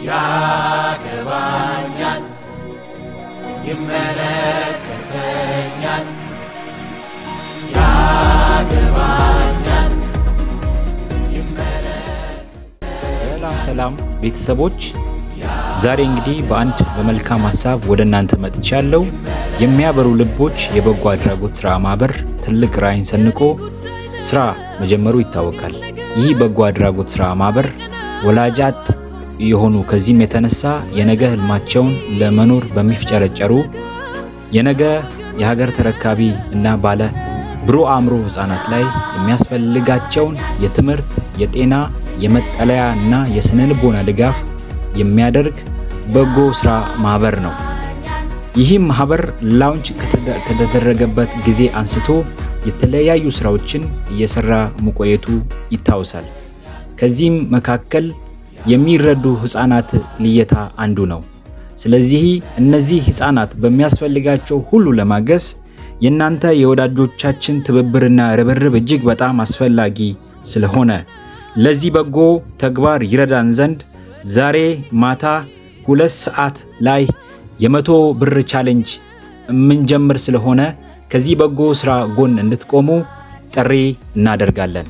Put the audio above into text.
ያገባኛል ይመለከተኛል ያገባኛል ሰላም ቤተሰቦች ዛሬ እንግዲህ በአንድ በመልካም ሐሳብ ወደ እናንተ መጥቻለሁ። የሚያበሩ ልቦች የበጎ አድራጎት ስራ ማህበር ትልቅ ራዕይን ሰንቆ ስራ መጀመሩ ይታወቃል። ይህ በጎ አድራጎት ስራ ማህበር ወላጅ አጥ የሆኑ ከዚህም የተነሳ የነገ ህልማቸውን ለመኖር በሚፍጨረጨሩ የነገ የሀገር ተረካቢ እና ባለ ብሩህ አእምሮ ህፃናት ላይ የሚያስፈልጋቸውን የትምህርት፣ የጤና፣ የመጠለያ እና የስነ ልቦና ድጋፍ የሚያደርግ በጎ ስራ ማህበር ነው። ይህም ማህበር ላውንች ከተደረገበት ጊዜ አንስቶ የተለያዩ ስራዎችን እየሰራ መቆየቱ ይታወሳል። ከዚህም መካከል የሚረዱ ህፃናት ልየታ አንዱ ነው። ስለዚህ እነዚህ ህፃናት በሚያስፈልጋቸው ሁሉ ለማገዝ የእናንተ የወዳጆቻችን ትብብርና ርብርብ እጅግ በጣም አስፈላጊ ስለሆነ ለዚህ በጎ ተግባር ይረዳን ዘንድ ዛሬ ማታ 2 ሰዓት ላይ የ100 ብር ቻሌንጅ የምንጀምር ስለሆነ ከዚህ በጎ ስራ ጎን እንድትቆሙ ጥሪ እናደርጋለን።